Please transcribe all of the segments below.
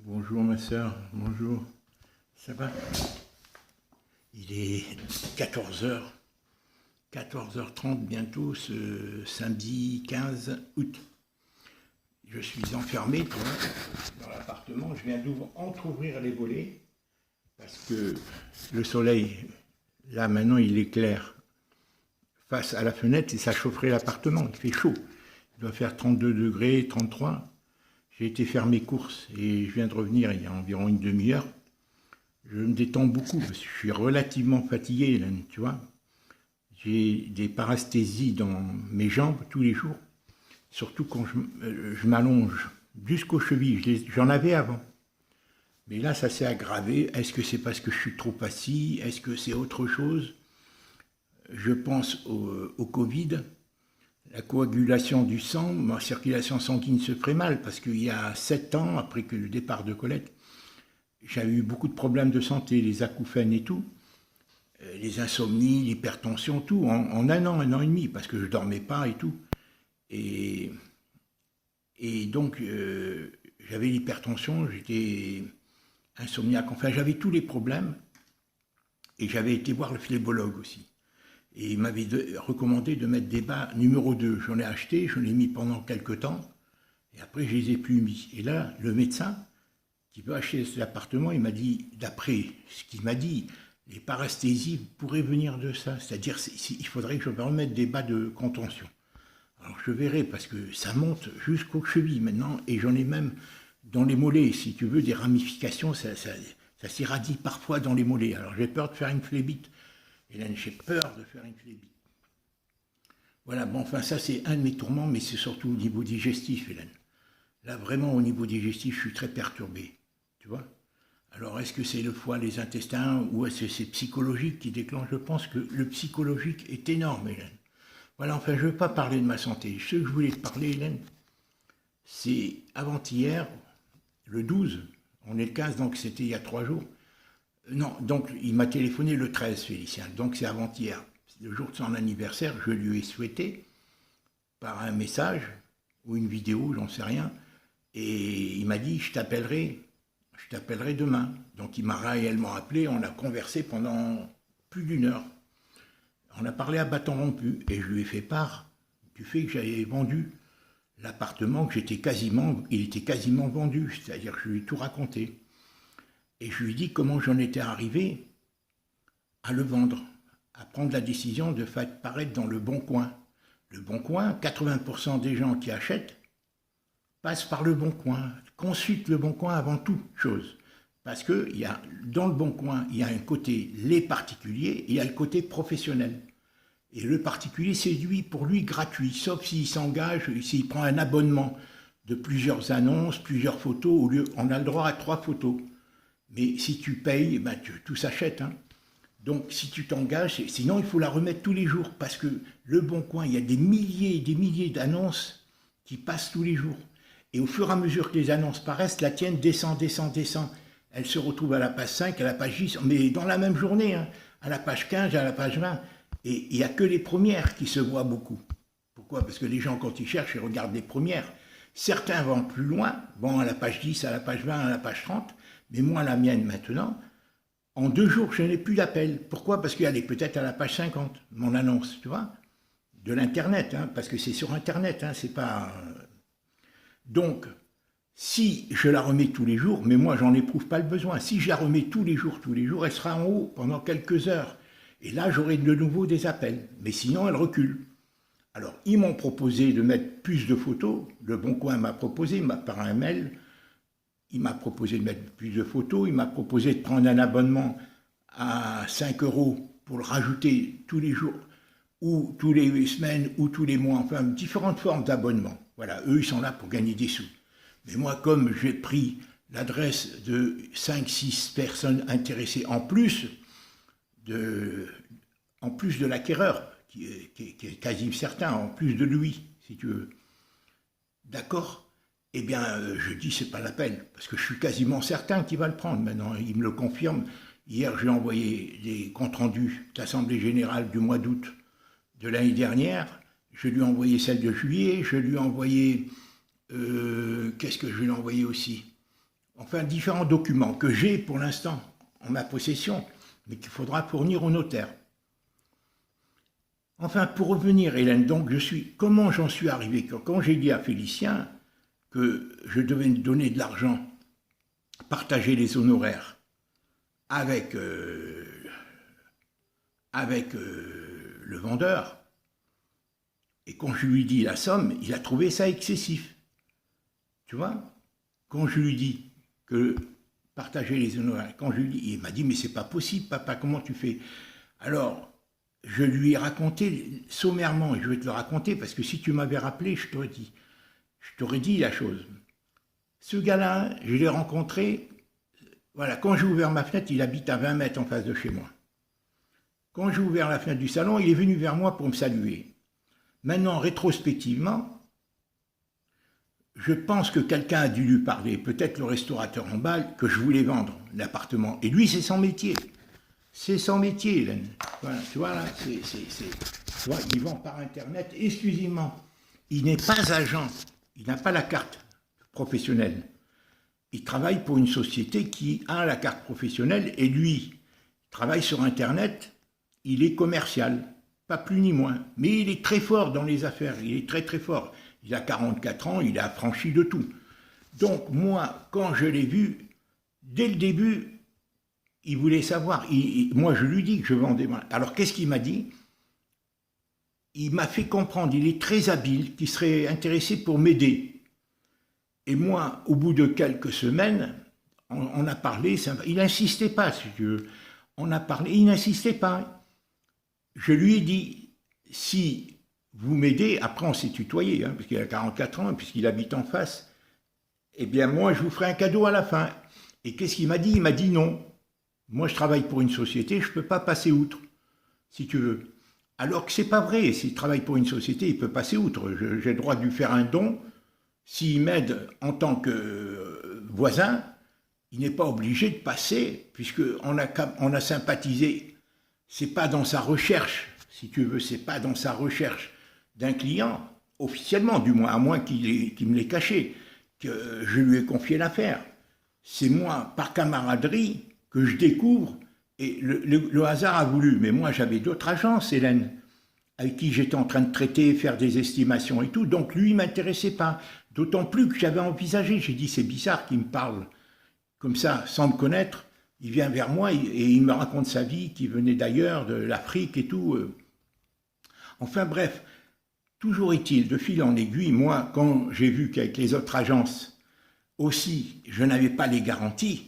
Bonjour ma soeur, bonjour. Ça va? Il est 14h, 14h30 bientôt, ce samedi 15 août. Je suis enfermé, tu vois, dans l'appartement. Je viens entrouvrir les volets parce que le soleil, là maintenant, il éclaire face à la fenêtre et ça chaufferait l'appartement. Il fait chaud. Il doit faire 32 degrés, 33. J'ai été faire mes courses et je viens de revenir il y a environ une demi-heure. Je me détends beaucoup parce que je suis relativement fatigué, là, tu vois. J'ai des parasthésies dans mes jambes tous les jours, surtout quand je m'allonge jusqu'aux chevilles. J'en avais avant. Mais là, ça s'est aggravé. Est-ce que c'est parce que je suis trop assis? Est-ce que c'est autre chose? Je pense au Covid. La coagulation du sang, ma circulation sanguine se ferait mal parce qu'il y a 7 ans, après que le départ de Colette, j'avais eu beaucoup de problèmes de santé, les acouphènes et tout, les insomnies, l'hypertension, tout, en un an et demi, parce que je ne dormais pas et tout. Et, et donc, j'avais l'hypertension, j'étais insomniaque, enfin, j'avais tous les problèmes. Et j'avais été voir le phlébologue aussi. Et il m'avait recommandé de mettre des bas numéro 2. J'en ai acheté, je l'ai mis pendant quelques temps, et après je les ai plus mis. Et là, le médecin qui veut acheter cet appartement, il m'a dit, d'après ce qu'il m'a dit, les parasthésies pourraient venir de ça. C'est-à-dire il faudrait que je me remette des bas de contention. Alors je verrai, parce que ça monte jusqu'aux chevilles maintenant, et j'en ai même dans les mollets, si tu veux, des ramifications, ça s'irradie parfois dans les mollets. Alors j'ai peur de faire une phlébite. Hélène, j'ai peur de faire une phlébite. Voilà, bon, enfin, ça, c'est un de mes tourments, mais c'est surtout au niveau digestif, Hélène. Là, vraiment, au niveau digestif, je suis très perturbé, tu vois. Alors, est-ce que c'est le foie, les intestins, ou est-ce que c'est psychologique qui déclenche? Je pense que le psychologique est énorme, Hélène. Voilà, enfin, je ne veux pas parler de ma santé. Ce que je voulais te parler, Hélène, c'est avant-hier, le 12, on est le 15, donc c'était il y a 3 jours. Non, donc il m'a téléphoné le 13, Félicien, donc c'est avant-hier. Le jour de son anniversaire, je lui ai souhaité, par un message, ou une vidéo, j'en sais rien, et il m'a dit, je t'appellerai demain. Donc il m'a réellement appelé, on a conversé pendant plus d'une heure. On a parlé à bâton rompu, et je lui ai fait part du fait que j'avais vendu l'appartement, il était quasiment vendu, c'est-à-dire que je lui ai tout raconté. Et je lui ai dit comment j'en étais arrivé à le vendre, à prendre la décision de faire paraître dans le Bon Coin. Le Bon Coin, 80% des gens qui achètent passent par le Bon Coin, consultent le Bon Coin avant toute chose. Parce que dans le Bon Coin, il y a un côté les particuliers et il y a le côté professionnel. Et le particulier, c'est pour lui gratuit, sauf s'il s'engage, s'il prend un abonnement de plusieurs annonces, plusieurs photos, on a le droit à 3 photos. Mais si tu payes, ben tout s'achète. Hein. Donc si tu t'engages, sinon il faut la remettre tous les jours. Parce que le Bon Coin, il y a des milliers et des milliers d'annonces qui passent tous les jours. Et au fur et à mesure que les annonces paraissent, la tienne descend. Elle se retrouve à la page 5, à la page 10, mais dans la même journée, hein, à la page 15, à la page 20. Et il n'y a que les premières qui se voient beaucoup. Pourquoi? Parce que les gens, quand ils cherchent, ils regardent les premières. Certains vont plus loin, vont à la page 10, à la page 20, à la page 30. Mais moi, la mienne maintenant, en 2 jours, je n'ai plus d'appel. Pourquoi? Parce qu'elle est peut-être à la page 50, mon annonce, tu vois, de l'Internet, hein, parce que c'est sur Internet, hein, c'est pas... Donc, si je la remets tous les jours, mais moi, j'en éprouve pas le besoin, si je la remets tous les jours, elle sera en haut pendant quelques heures. Et là, j'aurai de nouveau des appels. Mais sinon, elle recule. Alors, ils m'ont proposé de mettre plus de photos. Le Bon Coin m'a proposé, par un mail, il m'a proposé de mettre plus de photos, il m'a proposé de prendre un abonnement à 5 € pour le rajouter tous les jours, ou tous les semaines, ou tous les mois, enfin différentes formes d'abonnement. Voilà, eux ils sont là pour gagner des sous. Mais moi, comme j'ai pris l'adresse de 5-6 personnes intéressées en plus de l'acquéreur, qui est quasi certain, en plus de lui, si tu veux, d'accord? Eh bien, je dis, c'est pas la peine, parce que je suis quasiment certain qu'il va le prendre maintenant. Il me le confirme. Hier, j'ai envoyé les comptes rendus de l'Assemblée Générale du mois d'août de l'année dernière. Je lui ai envoyé celle de juillet. Je lui ai envoyé... qu'est-ce que je lui ai envoyé aussi? enfin différents documents que j'ai pour l'instant en ma possession, mais qu'il faudra fournir au notaire. Enfin, pour revenir, Hélène, donc comment j'en suis arrivé? Quand j'ai dit à Félicien que je devais donner de l'argent, partager les honoraires avec, le vendeur, et quand je lui dis la somme, il a trouvé ça excessif. Tu vois? Quand je lui dis que partager les honoraires, quand je lui dis, il m'a dit, mais c'est pas possible, papa, comment tu fais? Alors, je lui ai raconté sommairement, et je vais te le raconter, parce que si tu m'avais rappelé, je t'aurais dit la chose. Ce gars-là, je l'ai rencontré, voilà, quand j'ai ouvert ma fenêtre, il habite à 20 mètres en face de chez moi. Quand j'ai ouvert la fenêtre du salon, il est venu vers moi pour me saluer. Maintenant, rétrospectivement, je pense que quelqu'un a dû lui parler, peut-être le restaurateur en bas, que je voulais vendre l'appartement. Et lui, c'est son métier. C'est son métier, Hélène. Voilà, tu vois, là, tu vois, il vend par Internet exclusivement. Il n'est pas agent, il n'a pas la carte professionnelle. Il travaille pour une société qui a la carte professionnelle et lui, il travaille sur Internet, il est commercial, pas plus ni moins. Mais il est très fort dans les affaires, il est très très fort. Il a 44 ans, il est affranchi de tout. Donc moi, quand je l'ai vu, dès le début, il voulait savoir. Moi, je lui dis que je vendais. Alors, qu'est-ce qu'il m'a dit? Il m'a fait comprendre, il est très habile, qu'il serait intéressé pour m'aider. Et moi, au bout de quelques semaines, on a parlé, il n'insistait pas, si tu veux. On a parlé, il n'insistait pas. Je lui ai dit, si vous m'aidez, après on s'est tutoyé, hein, parce qu'il a 44 ans, puisqu'il habite en face, eh bien moi, je vous ferai un cadeau à la fin. Et qu'est-ce qu'il m'a dit? Il m'a dit non. Moi, je travaille pour une société, je ne peux pas passer outre, si tu veux. Alors que ce n'est pas vrai, s'il travaille pour une société, il peut passer outre. J'ai le droit de lui faire un don. S'il m'aide en tant que voisin, il n'est pas obligé de passer, puisqu'on a sympathisé. Ce n'est pas dans sa recherche, si tu veux, ce n'est pas dans sa recherche d'un client, officiellement du moins, à moins qu'il me l'ait caché, que je lui ai confié l'affaire. C'est moi, par camaraderie, que je découvre, et le hasard a voulu, mais moi j'avais d'autres agences, Hélène, avec qui j'étais en train de traiter, faire des estimations et tout, donc lui il ne m'intéressait pas, d'autant plus que j'avais envisagé, j'ai dit c'est bizarre qu'il me parle comme ça, sans me connaître, il vient vers moi et il me raconte sa vie, qui venait d'ailleurs, de l'Afrique et tout. Enfin bref, toujours est-il, de fil en aiguille, moi quand j'ai vu qu'avec les autres agences aussi, je n'avais pas les garanties,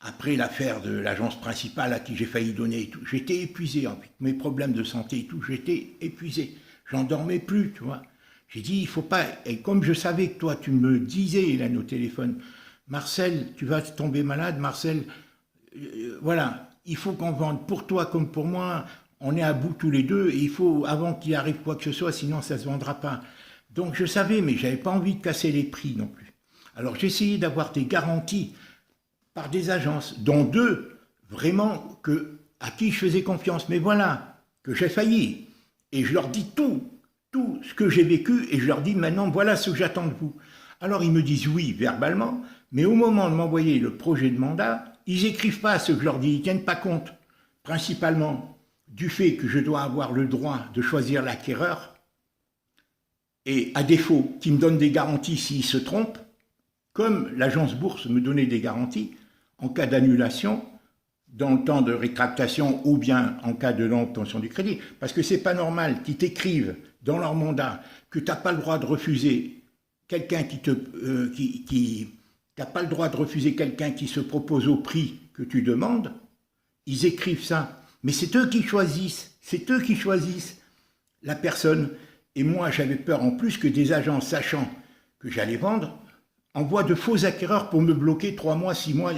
après l'affaire de l'agence principale à qui j'ai failli donner et tout, j'étais épuisé, avec mes problèmes de santé et tout, j'étais épuisé. J'en dormais plus, tu vois. J'ai dit, il faut pas, et comme je savais que toi, tu me disais, Hélène, au téléphone, Marcel, tu vas tomber malade, Marcel, voilà, il faut qu'on vende pour toi comme pour moi, on est à bout tous les deux, et il faut, avant qu'il arrive quoi que ce soit, sinon ça ne se vendra pas. Donc je savais, mais je n'avais pas envie de casser les prix non plus. Alors j'ai essayé d'avoir des garanties par des agences, dont deux, vraiment, à qui je faisais confiance. Mais voilà, que j'ai failli. Et je leur dis tout ce que j'ai vécu, et je leur dis maintenant, voilà ce que j'attends de vous. Alors ils me disent oui, verbalement, mais au moment de m'envoyer le projet de mandat, ils n'écrivent pas ce que je leur dis, ils ne tiennent pas compte, principalement, du fait que je dois avoir le droit de choisir l'acquéreur, et à défaut, qu'ils me donnent des garanties s'ils se trompent, comme l'agence Bourse me donnait des garanties, en cas d'annulation, dans le temps de rétractation ou bien en cas de non-obtention du crédit. Parce que ce n'est pas normal qu'ils t'écrivent dans leur mandat que tu n'as pas le droit de refuser quelqu'un t'as pas le droit de refuser quelqu'un qui se propose au prix que tu demandes. Ils écrivent ça. Mais c'est eux qui choisissent. C'est eux qui choisissent la personne. Et moi, j'avais peur en plus que des agents, sachant que j'allais vendre, envoie de faux acquéreurs pour me bloquer 3 mois, 6 mois,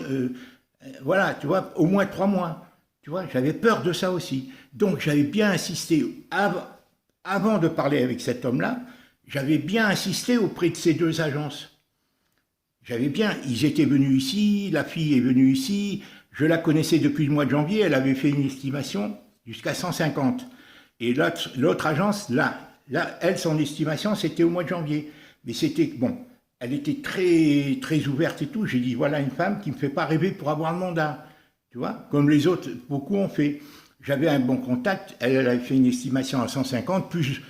voilà, tu vois, au moins 3 mois. Tu vois, j'avais peur de ça aussi. Donc, j'avais bien insisté, avant de parler avec cet homme-là, j'avais bien insisté auprès de ces deux agences. Ils étaient venus ici, la fille est venue ici, je la connaissais depuis le mois de janvier, elle avait fait une estimation jusqu'à 150. Et l'autre agence, là, elle, son estimation, c'était au mois de janvier. Mais c'était, bon, elle était très, très ouverte et tout. J'ai dit, voilà une femme qui ne me fait pas rêver pour avoir le mandat. Tu vois, comme les autres, beaucoup ont fait. J'avais un bon contact, elle avait fait une estimation à 150, plus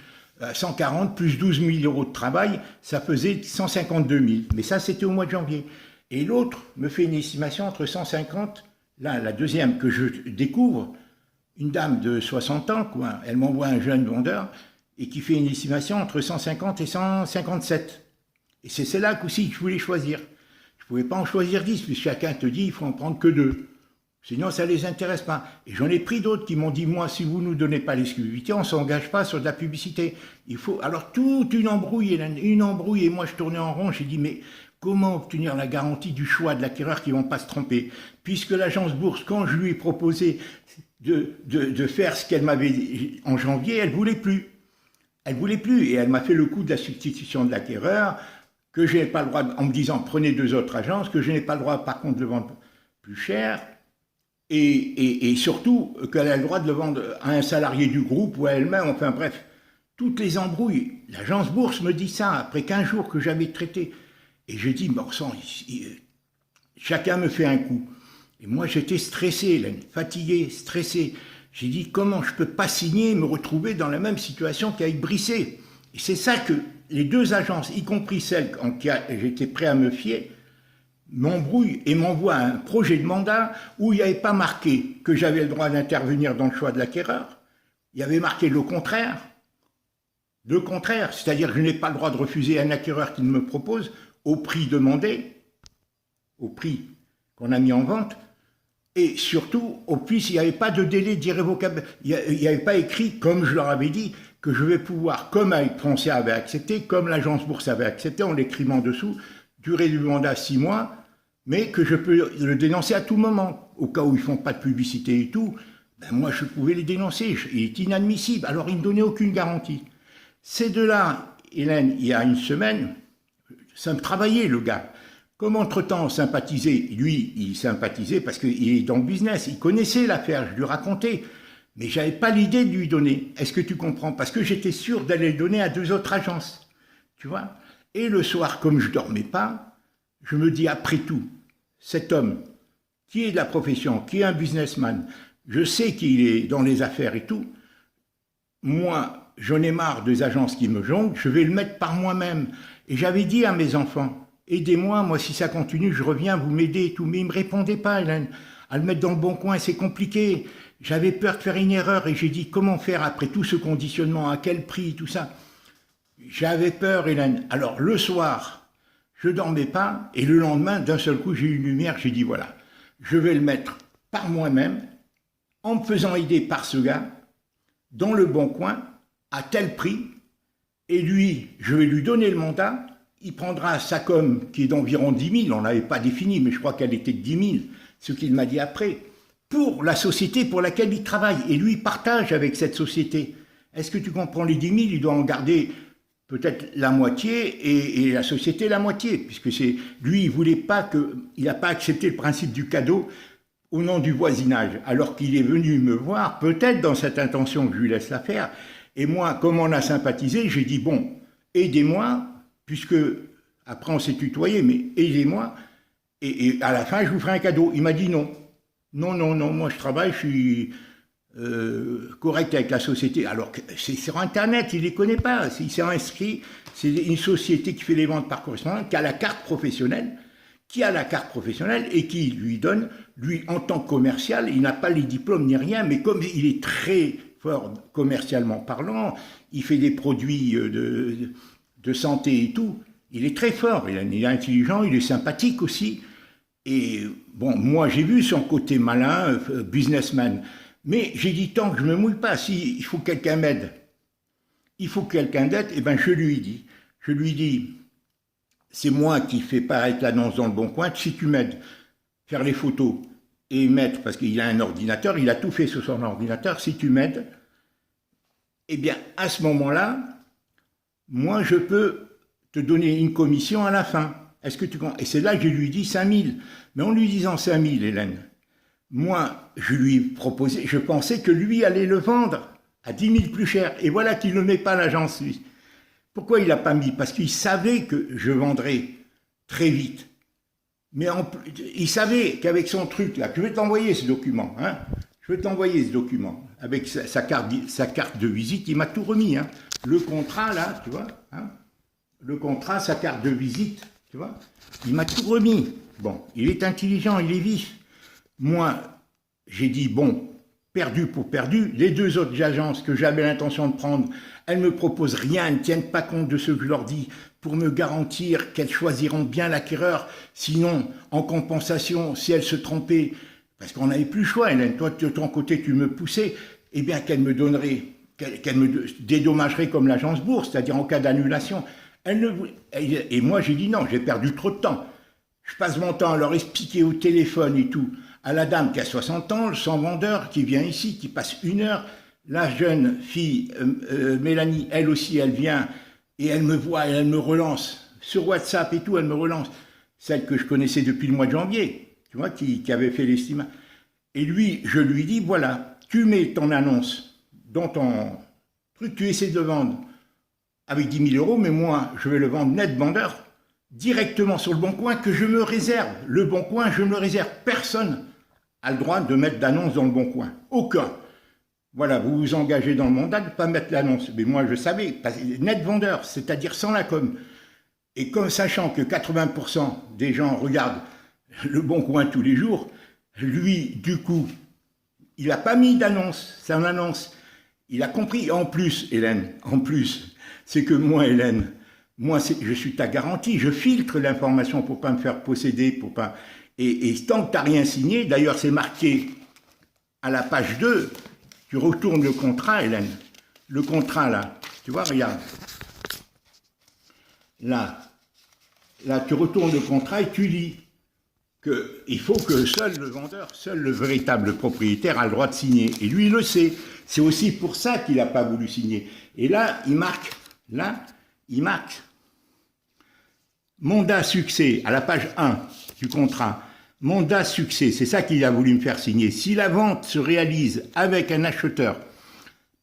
140, plus 12 000 euros de travail, ça faisait 152 000. Mais ça, c'était au mois de janvier. Et l'autre me fait une estimation entre 150, là, la deuxième que je découvre, une dame de 60 ans, quoi, elle m'envoie un jeune vendeur, et qui fait une estimation entre 150 et 157. Et c'est celle-là aussi que je voulais choisir. Je ne pouvais pas en choisir 10, puisque chacun te dit, il faut en prendre que 2. Sinon, ça ne les intéresse pas. Et j'en ai pris d'autres qui m'ont dit, moi, si vous ne nous donnez pas l'exclusivité, on ne s'engage pas sur de la publicité. Il faut... Alors, toute une embrouille, et moi, je tournais en rond, j'ai dit, mais comment obtenir la garantie du choix de l'acquéreur qui ne vont pas se tromper? Puisque l'agence Bourse, quand je lui ai proposé de faire ce qu'elle m'avait dit en janvier, elle ne voulait plus. Elle ne voulait plus, et elle m'a fait le coup de la substitution de l'acquéreur, que je n'ai pas le droit, en me disant, prenez 2 autres agences, que je n'ai pas le droit, par contre, de le vendre plus cher. Et surtout qu'elle a le droit de le vendre à un salarié du groupe ou à elle-même, enfin bref, toutes les embrouilles. L'agence Bourse me dit ça après 15 jours que j'avais traité. Et je dis, bon sang, chacun me fait un coup. Et moi j'étais stressé, Hélène, fatigué, stressé. J'ai dit, comment je ne peux pas signer et me retrouver dans la même situation qu'avec Brisset? Et c'est ça que les 2 agences, y compris celle en qui j'étais prêt à me fier, m'embrouille et m'envoie un projet de mandat où il n'y avait pas marqué que j'avais le droit d'intervenir dans le choix de l'acquéreur. Il y avait marqué le contraire. Le contraire, c'est-à-dire que je n'ai pas le droit de refuser un acquéreur qui me propose au prix demandé, au prix qu'on a mis en vente, et surtout, au plus, il n'y avait pas de délai d'irrévocable. Il n'y avait pas écrit, comme je leur avais dit, que je vais pouvoir, comme avec Foncia avait accepté, comme l'agence Bourse avait accepté, en l'écrivant en dessous, durée du mandat 6 mois, mais que je peux le dénoncer à tout moment. Au cas où ils ne font pas de publicité et tout, ben moi je pouvais les dénoncer. Il est inadmissible. Alors ils ne donnaient aucune garantie. Ces 2-là, Hélène, il y a une semaine, ça me travaillait le gars. Comme entre-temps on sympathisait, lui il sympathisait parce qu'il est dans le business, il connaissait l'affaire, je lui racontais. Mais je n'avais pas l'idée de lui donner. Est-ce que tu comprends? Parce que j'étais sûr d'aller le donner à 2 autres agences. Tu vois? Et le soir, comme je ne dormais pas, je me dis, après tout, cet homme qui est de la profession, qui est un businessman, je sais qu'il est dans les affaires et tout, moi, j'en ai marre des agences qui me jonglent, je vais le mettre par moi-même. Et j'avais dit à mes enfants, aidez-moi, moi si ça continue, je reviens, vous m'aidez et tout. Mais ils ne me répondaient pas, Hélène. À le mettre dans le bon coin, c'est compliqué. J'avais peur de faire une erreur et j'ai dit, comment faire après tout ce conditionnement, à quel prix, tout ça. J'avais peur, Hélène. Alors, le soir, je ne dormais pas, et le lendemain, d'un seul coup, j'ai eu une lumière, j'ai dit, voilà, je vais le mettre par moi-même, en me faisant aider par ce gars, dans le bon coin, à tel prix, et lui, je vais lui donner le mandat, il prendra sa com, qui est d'environ 10 000, on n'avait pas défini, mais je crois qu'elle était de 10 000, ce qu'il m'a dit après, pour la société pour laquelle il travaille, et lui, il partage avec cette société. Est-ce que tu comprends? Les 10 000, il doit en garder peut-être la moitié et la société la moitié, puisque c'est lui, il voulait pas que, il n'a pas accepté le principe du cadeau au nom du voisinage, alors qu'il est venu me voir, peut-être dans cette intention que je lui laisse la faire. Et moi, comme on a sympathisé, j'ai dit bon, aidez-moi, puisque après on s'est tutoyé, mais aidez-moi, et à la fin je vous ferai un cadeau. Il m'a dit non, non, non, non, moi je travaille, je suis correct avec la société, alors que c'est sur Internet, il ne les connaît pas, il s'est inscrit, c'est une société qui fait les ventes par correspondance, qui a la carte professionnelle, et qui lui donne, lui en tant que commercial, il n'a pas les diplômes ni rien, mais comme il est très fort commercialement parlant, il fait des produits de santé et tout, il est très fort, il est intelligent, il est sympathique aussi, et bon, moi j'ai vu son côté malin, businessman. Mais j'ai dit, tant que je ne me mouille pas, si il faut que quelqu'un m'aide, il faut que quelqu'un d'aide, et bien je lui dis, c'est moi qui fais paraître l'annonce dans le Bon Coin, si tu m'aides, faire les photos et mettre, parce qu'il a un ordinateur, il a tout fait sur son ordinateur, si tu m'aides, eh bien à ce moment-là, moi je peux te donner une commission à la fin. Est-ce que tu comprends? Et c'est là que je lui dis 5 000. Mais en lui disant 5 000, Hélène, moi, je lui proposais, je pensais que lui allait le vendre à 10 000 plus cher. Et voilà qu'il ne met pas l'agence, lui. Pourquoi il n'a pas mis? Parce qu'il savait que je vendrais très vite. Mais il savait qu'avec son truc là, je vais t'envoyer ce document, hein, je vais t'envoyer ce document, avec sa carte de visite, il m'a tout remis, hein. Le contrat là, tu vois, hein, le contrat, sa carte de visite, tu vois, il m'a tout remis. Bon, il est intelligent, il est vif. Moi, j'ai dit, bon, perdu pour perdu, les deux autres agences que j'avais l'intention de prendre, elles ne me proposent rien, elles ne tiennent pas compte de ce que je leur dis, pour me garantir qu'elles choisiront bien l'acquéreur, sinon, en compensation, si elles se trompaient, parce qu'on n'avait plus le choix, Hélène, toi de ton côté tu me poussais, eh bien qu'elles me donneraient, qu'elles me dédommageraient comme l'agence bourse, c'est-à-dire en cas d'annulation. Et moi j'ai dit non, j'ai perdu trop de temps. Je passe mon temps à leur expliquer au téléphone et tout, à la dame qui a 60 ans, le sans vendeur, qui vient ici, qui passe 1 heure, la jeune fille, Mélanie, elle aussi, elle vient, et elle me voit, et elle me relance, sur WhatsApp et tout, elle me relance, celle que je connaissais depuis le mois de janvier, tu vois, qui avait fait l'estimation. Et lui, je lui dis, voilà, tu mets ton annonce dans ton truc, tu essaies de le vendre avec 10 000 €, mais moi, je vais le vendre net vendeur, directement sur le Bon Coin, que je me réserve. Le Bon Coin, je me le réserve. Personne a le droit de mettre d'annonce dans le Bon Coin. Aucun. Voilà, vous vous engagez dans le mandat de ne pas mettre l'annonce. Mais moi, je savais, net vendeur, c'est-à-dire sans la com. Et comme sachant que 80% des gens regardent le Bon Coin tous les jours, lui, du coup, il n'a pas mis d'annonce, c'est une annonce. Il a compris. En plus, Hélène, en plus, c'est que moi, Hélène, moi, je suis ta garantie, je filtre l'information pour ne pas me faire posséder, pour pas... Et tant que tu n'as rien signé, d'ailleurs c'est marqué à la page 2, tu retournes le contrat, Hélène. Le contrat, là, tu vois, regarde. Là, tu retournes le contrat et tu lis qu'il faut que seul le vendeur, seul le véritable propriétaire a le droit de signer. Et lui, il le sait. C'est aussi pour ça qu'il n'a pas voulu signer. Et là, il marque, mandat succès, à la page 1 du contrat. Mandat succès, c'est ça qu'il a voulu me faire signer. Si la vente se réalise avec un acheteur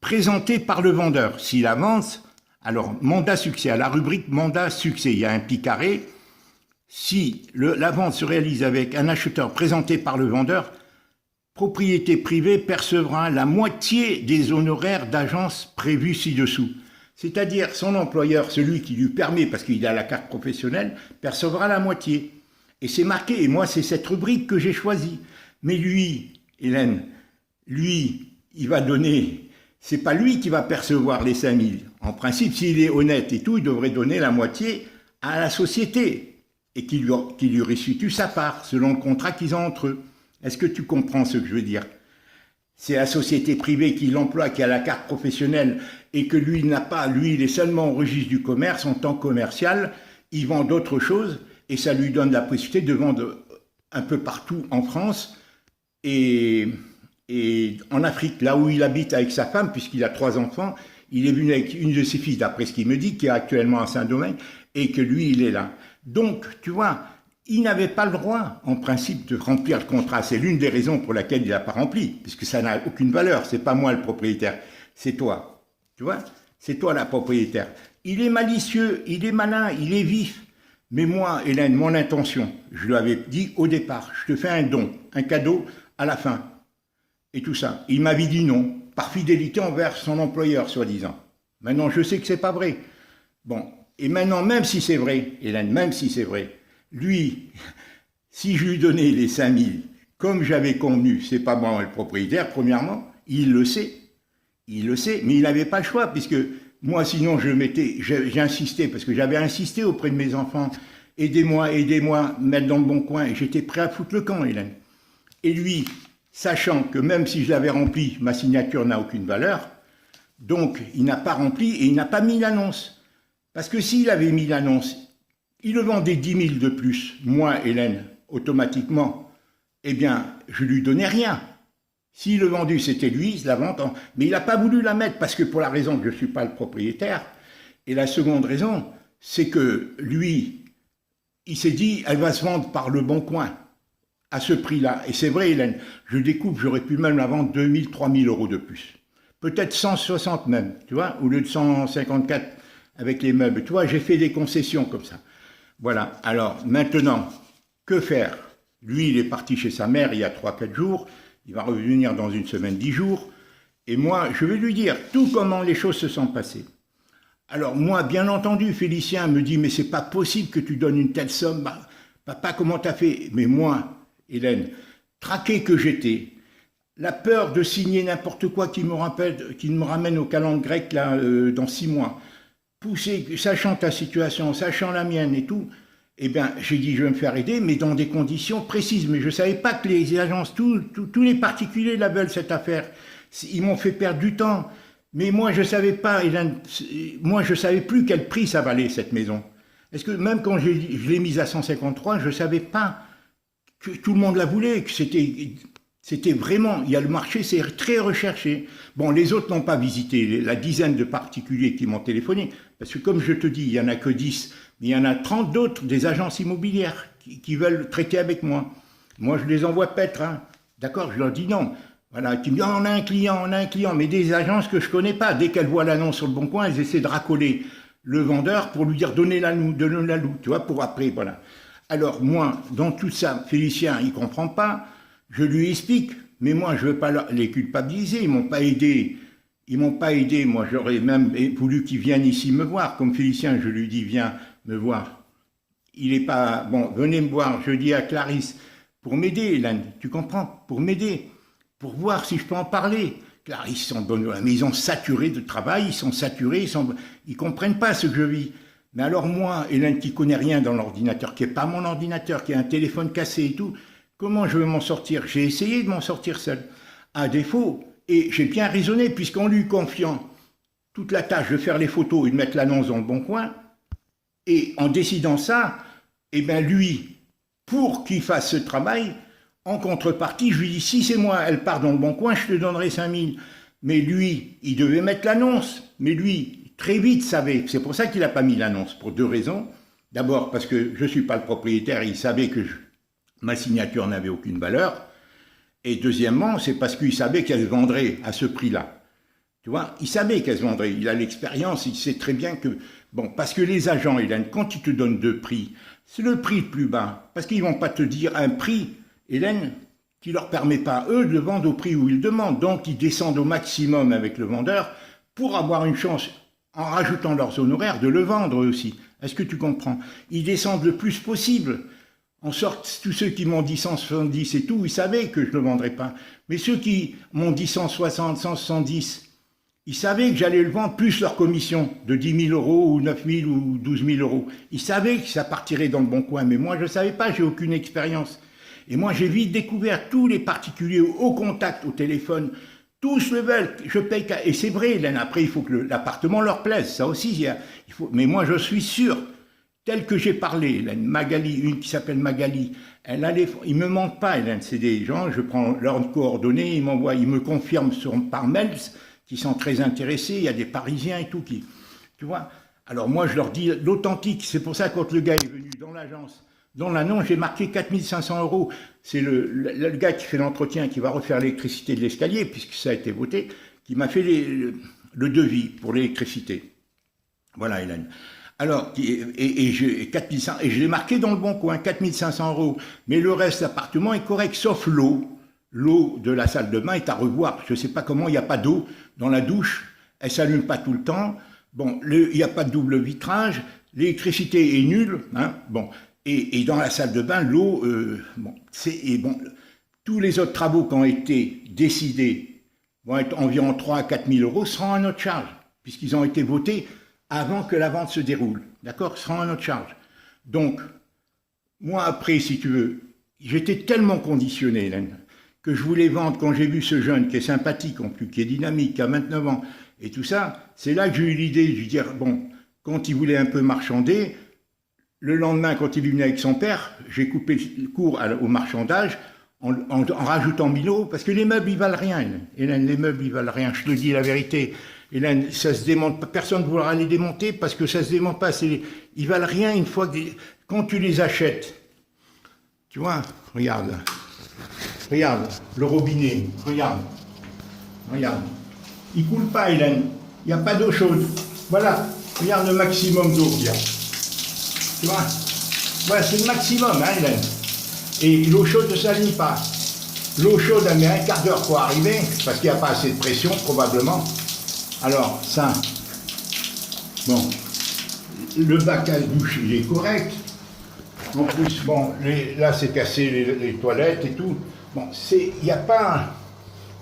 présenté par le vendeur, s'il avance, alors mandat succès, à la rubrique mandat succès, il y a un petit carré. Si la vente se réalise avec un acheteur présenté par le vendeur, propriété privée percevra la moitié des honoraires d'agence prévus ci-dessous. C'est-à-dire son employeur, celui qui lui permet, parce qu'il a la carte professionnelle, percevra la moitié. Et c'est marqué, et moi c'est cette rubrique que j'ai choisie. Mais lui, Hélène, lui, il va donner, c'est pas lui qui va percevoir les 5 000. En principe, s'il est honnête et tout, il devrait donner la moitié à la société, et qui lui restitue sa part, selon le contrat qu'ils ont entre eux. Est-ce que tu comprends ce que je veux dire ? C'est la société privée qui l'emploie, qui a la carte professionnelle, et que lui n'a pas, lui il est seulement au registre du commerce, en tant que commercial, il vend d'autres choses, et ça lui donne la possibilité de vendre un peu partout en France, et en Afrique, là où il habite avec sa femme, puisqu'il a 3 enfants, il est venu avec une de ses filles, d'après ce qu'il me dit, qui est actuellement à Saint-Domingue, et que lui il est là. Donc, tu vois, il n'avait pas le droit, en principe, de remplir le contrat. C'est l'une des raisons pour laquelle il n'a pas rempli, puisque ça n'a aucune valeur. C'est pas moi le propriétaire, c'est toi. Tu vois, c'est toi la propriétaire. Il est malicieux, il est malin, il est vif. Mais moi, Hélène, mon intention, je lui avais dit au départ, je te fais un don, un cadeau à la fin. Et tout ça. Il m'avait dit non, par fidélité envers son employeur, soi-disant. Maintenant, je sais que c'est pas vrai. Bon, et maintenant, même si c'est vrai, Hélène, même si c'est vrai, lui, si je lui donnais les 5 000, comme j'avais convenu, c'est pas moi le propriétaire, premièrement, il le sait, mais il n'avait pas le choix, puisque moi, sinon, j'ai insisté, parce que j'avais insisté auprès de mes enfants, aidez-moi, mettre dans le Bon Coin, et j'étais prêt à foutre le camp, Hélène. Et lui, sachant que même si je l'avais rempli, ma signature n'a aucune valeur, donc il n'a pas rempli et il n'a pas mis l'annonce. Parce que s'il avait mis l'annonce, il le vendait 10 000 de plus, moi, Hélène, automatiquement, eh bien, je lui donnais rien. S'il le vendu, c'était lui, la vente, mais il n'a pas voulu la mettre, parce que pour la raison que je ne suis pas le propriétaire, et la seconde raison, c'est que lui, il s'est dit, elle va se vendre par le Bon Coin, à ce prix-là. Et c'est vrai, Hélène, je découvre, j'aurais pu même la vendre 2 000, 3 000 € de plus. Peut-être 160 même, tu vois, au lieu de 154 avec les meubles. Tu vois, j'ai fait des concessions comme ça. Voilà. Alors, maintenant, que faire? Lui, il est parti chez sa mère il y a 3-4 jours. Il va revenir dans une semaine, 10 jours. Et moi, je vais lui dire tout comment les choses se sont passées. Alors moi, bien entendu, Félicien me dit, mais c'est pas possible que tu donnes une telle somme. Bah, papa, comment t'as fait? Mais moi, Hélène, traqué que j'étais, la peur de signer n'importe quoi qui me ramène au calendrier grec là, dans 6 mois, poussé, sachant ta situation, sachant la mienne et tout, eh bien, j'ai dit, je vais me faire aider, mais dans des conditions précises. Mais je ne savais pas que les agences, tous les particuliers la veulent, cette affaire. Ils m'ont fait perdre du temps. Mais moi, je ne savais pas, moi, je ne savais plus quel prix ça valait, cette maison. Est-ce que même quand je l'ai mise à 153, je ne savais pas que tout le monde la voulait, que c'était vraiment, il y a le marché, c'est très recherché. Bon, les autres n'ont pas visité, la dizaine de particuliers qui m'ont téléphoné, parce que comme je te dis, il n'y en a que 10, mais il y en a 30 d'autres, des agences immobilières, qui veulent traiter avec moi. Moi, je les envoie paître, hein. D'accord, je leur dis non. Voilà, qui me disent, oh, on a un client, mais des agences que je ne connais pas. Dès qu'elles voient l'annonce sur le Bon Coin, elles essaient de racoler le vendeur pour lui dire, donnez-la nous, tu vois, pour après, voilà. Alors, moi, dans tout ça, Félicien, il ne comprend pas. Je lui explique, mais moi, je ne veux pas les culpabiliser, ils ne m'ont pas aidé. Ils m'ont pas aidé, moi, j'aurais même voulu qu'ils viennent ici me voir. Comme Félicien, je lui dis, viens me voir. Il n'est pas... Bon, venez me voir, je dis à Clarisse, pour m'aider, Hélène, tu comprends? Pour m'aider, pour voir si je peux en parler. Clarisse, sont bonnes, mais ils ont saturé de travail, ils sont saturés, ils comprennent pas ce que je vis. Mais alors moi, Hélène, qui connaît rien dans l'ordinateur, qui n'est pas mon ordinateur, qui a un téléphone cassé et tout, comment je vais m'en sortir? J'ai essayé de m'en sortir seul, à défaut, et j'ai bien raisonné, puisqu'en lui confiant toute la tâche de faire les photos et de mettre l'annonce dans le Bon Coin, et en décidant ça, eh bien lui, pour qu'il fasse ce travail, en contrepartie, je lui dis, si c'est moi, elle part dans le Bon Coin, je te donnerai 5000. Mais lui, il devait mettre l'annonce, mais lui, très vite savait, c'est pour ça qu'il n'a pas mis l'annonce, pour 2 raisons. D'abord, parce que je ne suis pas le propriétaire, il savait que ma signature n'avait aucune valeur. Et deuxièmement, c'est parce qu'il savait qu'elle se vendrait à ce prix-là. Tu vois, il savait qu'elle se vendrait, il a l'expérience, il sait très bien que... Bon, parce que les agents, Hélène, quand ils te donnent 2 prix, c'est le prix le plus bas. Parce qu'ils ne vont pas te dire un prix, Hélène, qui ne leur permet pas, eux, de le vendre au prix où ils demandent. Donc, ils descendent au maximum avec le vendeur pour avoir une chance, en rajoutant leurs honoraires, de le vendre aussi. Est-ce que tu comprends? Ils descendent le plus possible. En sorte, tous ceux qui m'ont dit 170 et tout, ils savaient que je ne le vendrais pas. Mais ceux qui m'ont dit 160, 170, ils savaient que j'allais le vendre plus leur commission de 10 000 euros ou 9 000 ou 12 000 euros. Ils savaient que ça partirait dans le Bon Coin, mais moi je ne savais pas, j'ai aucune expérience. Et moi j'ai vite découvert tous les particuliers au contact, au téléphone, tous le veulent, je paye. Et c'est vrai, Hélène, après il faut que l'appartement leur plaise, ça aussi, il faut. Mais moi je suis sûr, tel que j'ai parlé, Hélène, Magali, une qui s'appelle Magali, ils ne me mentent pas, Hélène, c'est des gens, je prends leurs coordonnées, ils me confirment par mail, qui sont très intéressés, il y a des Parisiens et tout, tu vois. Alors moi, je leur dis l'authentique, c'est pour ça que quand le gars est venu dans l'agence, dans l'annonce, j'ai marqué 4 500 euros. C'est le gars qui fait l'entretien, qui va refaire l'électricité de l'escalier, puisque ça a été voté, qui m'a fait le devis pour l'électricité. Voilà, Hélène. Alors, et je l'ai marqué dans le Bon Coin, 4 500 euros. Mais le reste de l'appartement est correct, sauf l'eau. L'eau de la salle de bain est à revoir. Je ne sais pas comment, il n'y a pas d'eau dans la douche. Elle ne s'allume pas tout le temps. Bon, il n'y a pas de double vitrage. L'électricité est nulle. Hein, bon. Et dans la salle de bain, l'eau, tous les autres travaux qui ont été décidés vont être environ 3 à 4 000 euros, seront à notre charge, puisqu'ils ont été votés avant que la vente se déroule. D'accord? Seront à notre charge. Donc, moi après, si tu veux, j'étais tellement conditionné, Hélène, que je voulais vendre quand j'ai vu ce jeune qui est sympathique en plus, qui est dynamique, qui a 29 ans, et tout ça, c'est là que j'ai eu l'idée de lui dire, bon, quand il voulait un peu marchander, le lendemain, quand il est venu avec son père, j'ai coupé le cours au marchandage en rajoutant 1000 euros, parce que les meubles, ils valent rien, Hélène, les meubles, ils valent rien, je te dis la vérité. Hélène, ça se démonte, personne ne voudra les démonter, parce que ça se démonte pas, ils valent rien une fois que, quand tu les achètes. Tu vois, regarde, le robinet, regarde, il coule pas, Hélène, il n'y a pas d'eau chaude, voilà, regarde le maximum d'eau qu'il y a. Tu vois, Voilà, c'est le maximum, hein, Hélène. Et l'eau chaude ne s'aligne pas. L'eau chaude, elle met un quart d'heure pour arriver, parce qu'il n'y a pas assez de pression, probablement. Alors, ça, bon, le bac à douche, il est correct. En plus, bon, là, c'est cassé les toilettes et tout. Bon, il n'y a pas...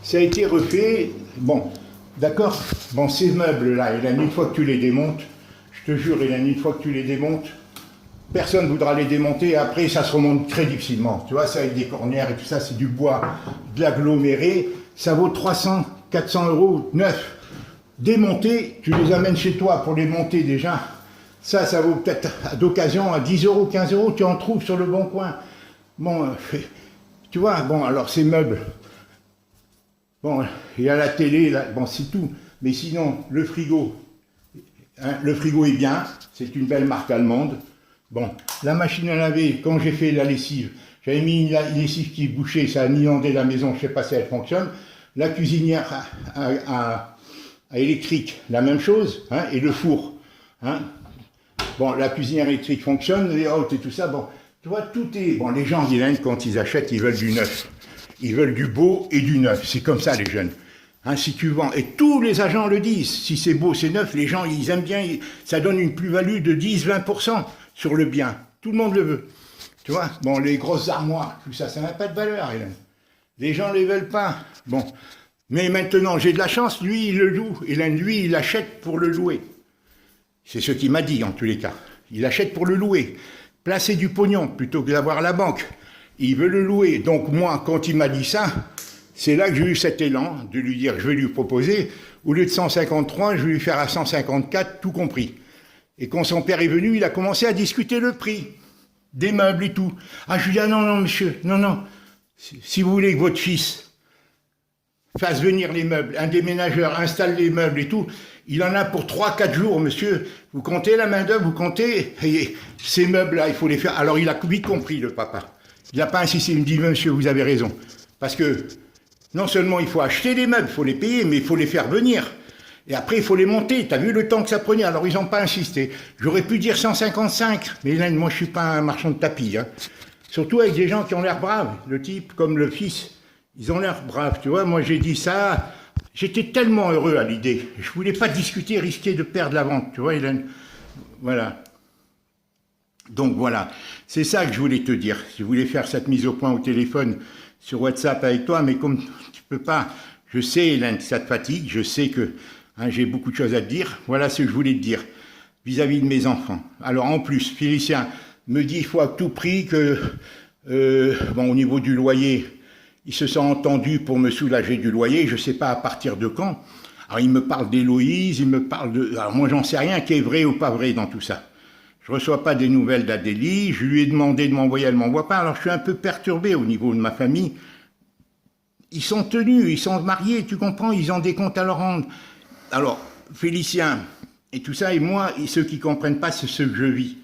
Ça a été refait. Bon, d'accord. Bon, ces meubles-là, Hélène, une fois que tu les démontes, je te jure, Hélène, une fois que tu les démontes, personne ne voudra les démonter. Et après, ça se remonte très difficilement. Tu vois, ça avec des cornières et tout ça, c'est du bois, de l'aggloméré. Ça vaut 300, 400 euros neuf. Démonter, tu les amènes chez toi pour les monter déjà. Ça vaut peut-être d'occasion à 10 euros, 15 euros, tu en trouves sur le bon coin. Bon, tu vois, bon, alors ces meubles, bon, il y a la télé, là, bon, c'est tout. Mais sinon, le frigo est bien, c'est une belle marque allemande. Bon, la machine à laver, quand j'ai fait la lessive, j'avais mis une lessive qui bouchait, ça a inondé la maison, je ne sais pas si elle fonctionne. La cuisinière à électrique, la même chose, hein, et le four. Hein. Bon, la cuisinière électrique fonctionne, les hautes et tout ça, bon, tu vois, tout est... Bon, les gens, quand ils achètent, ils veulent du neuf. Ils veulent du beau et du neuf, c'est comme ça les jeunes. Hein, si tu vends, et tous les agents le disent, si c'est beau, c'est neuf, les gens, ils aiment bien, ça donne une plus-value de 10-20% sur le bien. Tout le monde le veut. Tu vois, bon, les grosses armoires, tout ça, ça n'a pas de valeur, Hélène. Les gens ne les veulent pas. Bon, mais maintenant, j'ai de la chance, lui, il le loue. Hélène, lui, il achète pour le louer. C'est ce qu'il m'a dit, en tous les cas. Il achète pour le louer. Placer du pognon, plutôt que d'avoir la banque. Il veut le louer. Donc moi, quand il m'a dit ça, c'est là que j'ai eu cet élan de lui dire, je vais lui proposer, au lieu de 153, je vais lui faire à 154, tout compris. Et quand son père est venu, il a commencé à discuter le prix des meubles et tout. Ah, je lui dis, ah non, monsieur, non. Si vous voulez que votre fils fasse venir les meubles, un déménageur installe les meubles et tout, il en a pour 3-4 jours, monsieur. Vous comptez la main-d'œuvre, vous comptez, et ces meubles-là, il faut les faire. Alors il a vite compris, le papa. Il n'a pas insisté, il me dit, monsieur, vous avez raison. Parce que non seulement il faut acheter les meubles, il faut les payer, mais il faut les faire venir. Et après, il faut les monter. Tu as vu le temps que ça prenait? Alors ils n'ont pas insisté. J'aurais pu dire 155, mais là, moi je ne suis pas un marchand de tapis. Hein. Surtout avec des gens qui ont l'air braves. Le type, comme le fils, ils ont l'air braves. Tu vois, moi j'ai dit ça... J'étais tellement heureux à l'idée. Je ne voulais pas discuter, risquer de perdre la vente. Tu vois, Hélène? Voilà. Donc voilà. C'est ça que je voulais te dire. Je voulais faire cette mise au point au téléphone sur WhatsApp avec toi, mais comme tu ne peux pas, je sais, Hélène, que ça te fatigue. Je sais que j'ai beaucoup de choses à te dire. Voilà ce que je voulais te dire vis-à-vis de mes enfants. Alors en plus, Félicien me dit qu'il faut à tout prix que, bon, au niveau du loyer, il se sent entendu pour me soulager du loyer, je ne sais pas à partir de quand. Alors il me parle d'Héloïse, il me parle de... Alors moi j'en sais rien qui est vrai ou pas vrai dans tout ça. Je ne reçois pas des nouvelles d'Adélie, je lui ai demandé de m'envoyer, elle ne m'envoie pas. Alors je suis un peu perturbé au niveau de ma famille. Ils sont tenus, ils sont mariés, tu comprends, ils ont des comptes à leur rendre. Alors Félicien et tout ça, et moi, et ceux qui ne comprennent pas, c'est ce que je vis.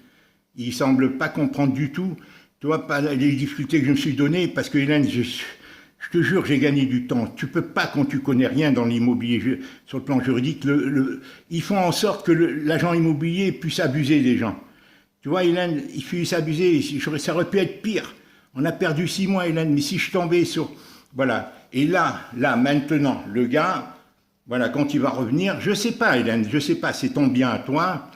Ils ne semblent pas comprendre du tout. Tu vois, pas les difficultés que je me suis données, parce que Hélène, je te jure, j'ai gagné du temps. Tu peux pas, quand tu connais rien dans l'immobilier, sur le plan juridique, ils font en sorte que l'agent immobilier puisse abuser des gens. Tu vois, Hélène, il fait s'abuser, ça aurait pu être pire. On a perdu 6 mois, Hélène, mais si je tombais sur... Voilà. Et là, maintenant, le gars, voilà, quand il va revenir, je sais pas, Hélène, je sais pas, c'est ton bien à toi,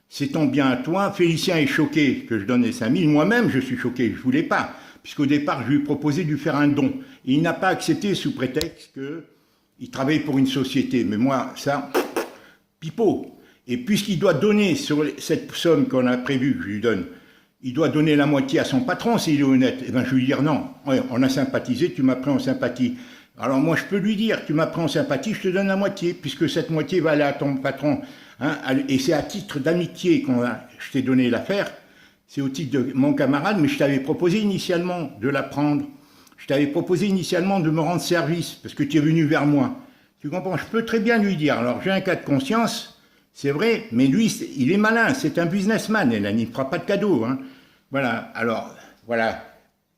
c'est ton bien à toi. Félicien est choqué que je donne les 5 000. Moi-même, je suis choqué, je voulais pas. Puisqu'au départ, je lui ai proposé de lui faire un don. Et il n'a pas accepté sous prétexte qu'il travaille pour une société. Mais moi, ça, pipeau. Et puisqu'il doit donner sur cette somme qu'on a prévue que je lui donne, il doit donner la moitié à son patron s'il est honnête. Eh bien, je vais lui dire non. Ouais, on a sympathisé, tu m'as pris en sympathie. Alors moi, je peux lui dire, tu m'as pris en sympathie, je te donne la moitié, puisque cette moitié va aller à ton patron. Hein, et c'est à titre d'amitié je t'ai donné l'affaire. C'est au titre de mon camarade, mais je t'avais proposé initialement de la prendre. Je t'avais proposé initialement de me rendre service, parce que tu es venu vers moi. Tu comprends? Je peux très bien lui dire. Alors, j'ai un cas de conscience, c'est vrai, mais lui, il est malin, c'est un businessman, Hélène, il ne fera pas de cadeau. Hein. Voilà, alors, voilà,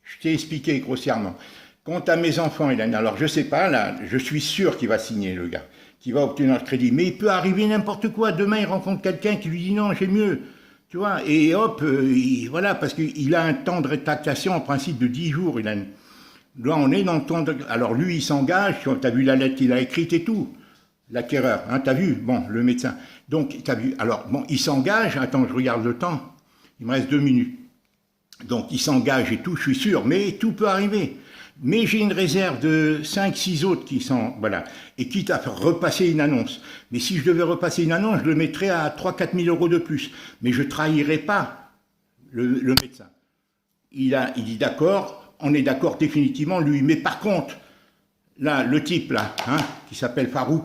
je t'ai expliqué grossièrement. Quant à mes enfants, Hélène, alors je ne sais pas, là, je suis sûr qu'il va signer, le gars, qu'il va obtenir le crédit. Mais il peut arriver n'importe quoi. Demain, il rencontre quelqu'un qui lui dit non, j'ai mieux. Tu vois, et hop, voilà, parce qu'il a un temps de rétractation en principe de 10 jours. Là, on est dans le temps de... Alors lui, il s'engage, tu as vu la lettre qu'il a écrite et tout, l'acquéreur, hein, tu as vu, bon, le médecin. Donc, tu as vu, alors, bon, il s'engage, attends, je regarde le temps, il me reste 2 minutes. Donc, il s'engage et tout, je suis sûr, mais tout peut arriver. Mais j'ai une réserve de 5-6 autres qui sont, voilà, et quitte à repasser une annonce. Mais si je devais repasser une annonce, je le mettrais à 3-4 000 euros de plus. Mais je ne trahirais pas le médecin. Il dit d'accord, on est d'accord définitivement, lui. Mais par contre, là, le type, là, hein, qui s'appelle Farouk,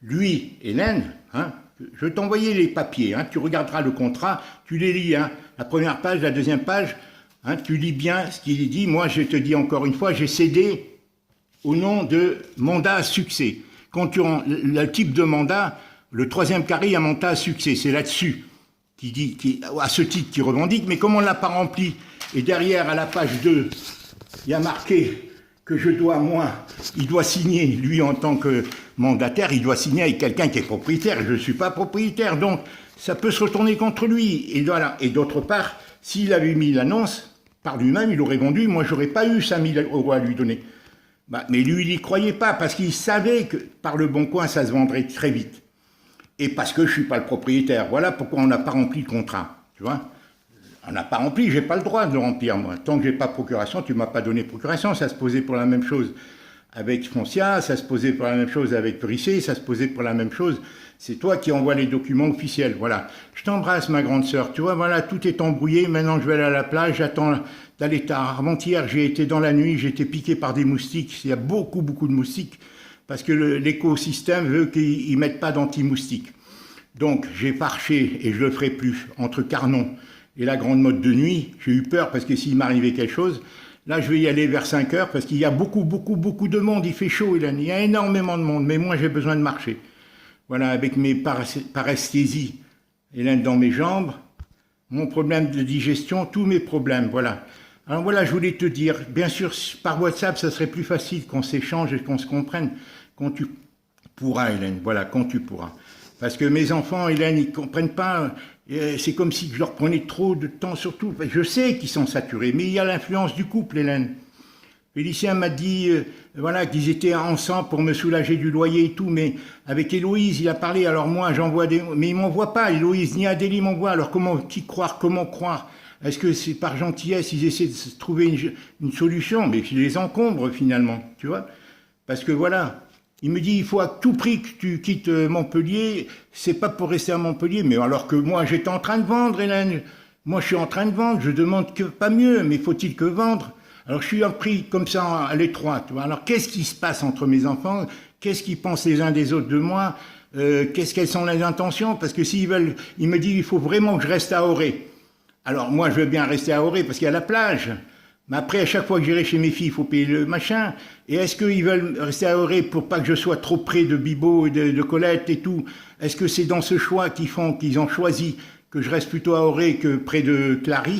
lui, Hélène, hein, je vais t'envoyer les papiers, hein, tu regarderas le contrat, tu les lis, hein, la première page, la deuxième page, hein, tu lis bien ce qu'il dit. Moi, je te dis encore une fois, j'ai cédé au nom de mandat à succès. Quand tu rends le type de mandat, le troisième carré, un mandat à succès, c'est là-dessus, à ce titre qui revendique, mais comme on ne l'a pas rempli, et derrière, à la page 2, il y a marqué que je dois, moi, il doit signer, lui en tant que mandataire, il doit signer avec quelqu'un qui est propriétaire. Je ne suis pas propriétaire, donc ça peut se retourner contre lui. Et voilà. Et d'autre part, s'il avait mis l'annonce, par lui-même, il aurait vendu, moi, je n'aurais pas eu 5 000 euros à lui donner. Bah, mais lui, il n'y croyait pas, parce qu'il savait que par le Bon Coin, ça se vendrait très vite. Et parce que je ne suis pas le propriétaire. Voilà pourquoi on n'a pas rempli le contrat, tu vois. On n'a pas rempli, j'ai pas le droit de le remplir, moi. Tant que j'ai pas procuration, tu m'as pas donné procuration. Ça se posait pour la même chose avec Foncia, ça se posait pour la même chose avec Brissé, ça se posait pour la même chose. C'est toi qui envoies les documents officiels, voilà. Je t'embrasse, ma grande sœur. Tu vois, voilà, tout est embrouillé. Maintenant, je vais aller à la plage, j'attends d'aller tard. Avant-hier, j'ai été dans la nuit, j'ai été piqué par des moustiques. Il y a beaucoup de moustiques, parce que l'écosystème veut qu'ils ne mettent pas d'anti-moustiques. Donc, j'ai marché, et je le ferai plus, entre Carnon et la grande mode de nuit. J'ai eu peur parce que s'il m'arrivait quelque chose, là je vais y aller vers 5 heures parce qu'il y a beaucoup de monde, il fait chaud, il y a énormément de monde, mais moi j'ai besoin de marcher. Voilà, avec mes paresthésies, Hélène, dans mes jambes, mon problème de digestion, tous mes problèmes, voilà. Alors voilà, je voulais te dire, bien sûr par WhatsApp ça serait plus facile qu'on s'échange et qu'on se comprenne, quand tu pourras, Hélène, voilà, quand tu pourras. Parce que mes enfants, Hélène, ils ne comprennent pas. C'est comme si je leur prenais trop de temps, surtout. Je sais qu'ils sont saturés, mais il y a l'influence du couple, Hélène. Félicien m'a dit voilà, qu'ils étaient ensemble pour me soulager du loyer et tout, mais avec Héloïse, il a parlé. Alors moi, j'envoie des... Mais il ne m'envoie pas, Héloïse, ni Adélie m'envoie. Alors comment croire? Est-ce que c'est par gentillesse, ils essaient de trouver une solution? Mais je les encombre, finalement, tu vois. Parce que voilà... Il me dit, il faut à tout prix que tu quittes Montpellier, c'est pas pour rester à Montpellier, mais alors que moi j'étais en train de vendre, Hélène. Moi je suis en train de vendre, je demande que pas mieux, mais faut-il que vendre? Alors je suis pris comme ça à l'étroit, tu vois. Alors qu'est-ce qui se passe entre mes enfants? Qu'est-ce qu'ils pensent les uns des autres de moi? Quelles sont les intentions? Parce que s'ils veulent, il me dit, il faut vraiment que je reste à Auray. Alors moi je veux bien rester à Auray parce qu'il y a la plage. Mais après, à chaque fois que j'irai chez mes filles, il faut payer le machin. Et est-ce qu'ils veulent rester à Auray pour pas que je sois trop près de Bibo et de Colette et tout? Est-ce que c'est dans ce choix qu'ils ont choisi que je reste plutôt à Auray que près de Clarisse?